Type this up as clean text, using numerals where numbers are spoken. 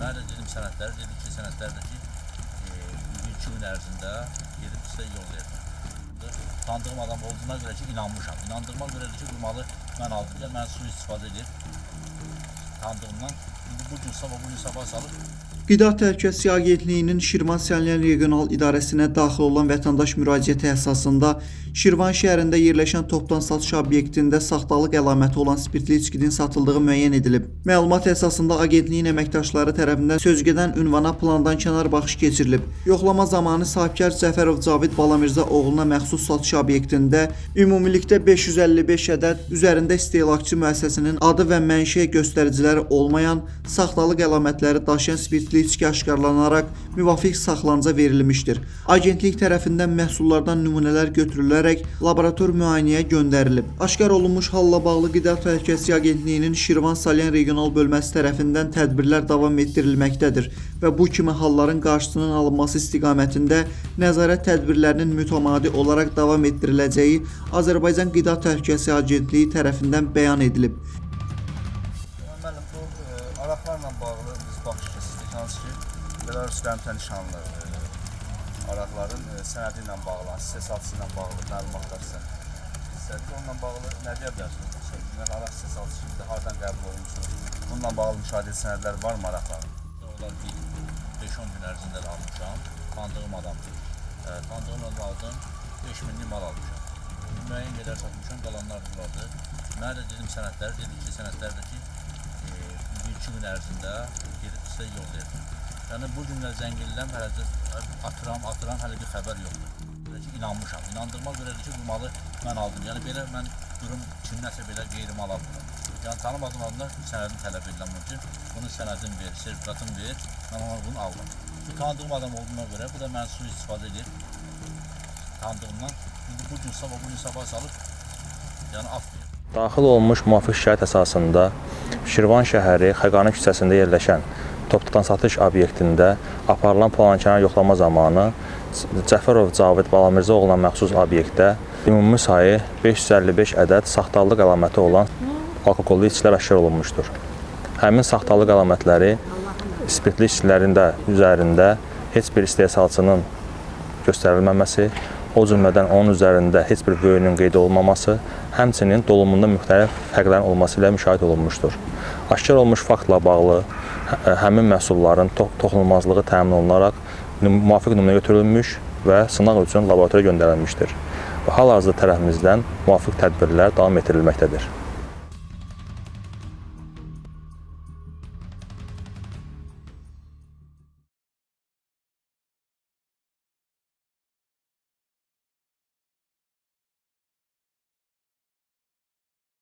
Mən də dedim sənədləri, dedim ki, sənədlərdəki 2 gün ərzində gedib sizə yol verdim. Tanıdığım adam olduğuna görə ki, inanmışam. İnandırma görədir ki, bu malı mən aldım da, mən sui-istifadə edib tanıdığımdan. Bu gün sabah salıb. Qida Təhlükəsizliyi Agentliyinin Şirvan Salyan Regional İdarəsinə daxil olan vətəndaş müraciəti əsasında Şirvan şəhərində yerləşən topdan satış obyektində saxtalıq əlaməti olan spirtli içkinin satıldığı müəyyən edilib. Məlumat əsasında agentliyin əməkdaşları tərəfindən sözgedən ünvana plandan kənar baxış keçirilib. Yoxlama zamanı sahibkar Cəfərov Cavid Balamirza oğluna məxsus satış obyektində ümumilikdə 555 ədəd üzərində istehlakçı müəssisəsinin adı və mənşə göstəriciləri olmayan saxtalıq əlamətləri daşıyan spirtli içki aşkarlanaraq müvafiq saxlanıca verilmişdir. Agentlik tərəfindən məhsullardan nümunələr götürülərək laborator müayinəyə göndərilib. Aşkar olunmuş halla bağlı Qida Təhlükəsizliyi Agentliyinin Şirvan Salyan Regional bölməsi tərəfindən tədbirlər davam etdirilməkdədir və bu kimi halların qarşısının alınması istiqamətində nəzarət tədbirlərinin mütəmadi olaraq davam etdiriləcəyi Azərbaycan Qida Təhlükəsizliyi Agentliyi tərəfindən bəyan edilib. Müəllim, bu araqlarla bağlı biz baxış keçirdik, hansı ki, Belarus Qəmtə nişanlı araqların sənədi ilə bağlı, istehsalçısı ilə bağlı məlumatlar istədik. Onunla bağlı nə deyə bilərsiniz? Deməli, araq istehsalçısı hardan qəbul olunmuşdur? Bununla bağlı müşahidə sənədləri var mı araqların? Onlar 5-10 gün ərzində də almışam, tanıdığım adamdır. Tanıdığım adam aldım, 5000'lik mal almışam. Müəyyən qədər satmışam, qalanlar bunlardır. Mən də dedim sənədləri, dedim ki, sənədlərdəki 2 gün ərzində gedib sizə yol verdim. Yəni bu günlər zəng edirəm, atıram, hələ bir xəbər yoxdur. İnanmışam. İnandırma görədir ki, bu malı mən aldım. Yəni belə mən durum kimləsə belə qeyri-mal almıram. Yəni tanımadığım adamlar sənədini tələb edirəm ki, bunun sənədini ver, sertifikatını ver, mən ona bunu aldım. Tanıdığım adam olduğuna görə bu da mən sui-istifadə edib tanıdığımdan bu gün sabah salıb yəni af verir. Daxil olunmuş müvafiq şikayət əsasında Şirvan şəhəri Xəqani küçəsində yerləşən topdan satış obyektində aparılan plankənar yoxlama zamanı Cəfərov Cavid Balamirza oğluna məxsus obyektdə ümumi sayı 555 ədəd saxtalıq əlaməti olan alkoqollu içkilər aşkar olunmuşdur. Həmin saxtalıq əlamətləri spirtli içkilərin də üzərində heç bir istehsalçının göstərilməməsi, o cümlədən onun üzərində heç bir böyünün qeyd olunmaması, həmçinin dolumunda müxtəlif fərqlərin olması ilə müşahidə olunmuşdur. Aşkar olmuş faktla bağlı həmin məhsulların toxunulmazlığı təmin olunaraq müvafiq nümunə götürülmüş və sınaq üçün laboratoriya göndərilmişdir. Hal-hazırda tərəfimizdən müvafiq tədbirlər davam etdirilməkdədir.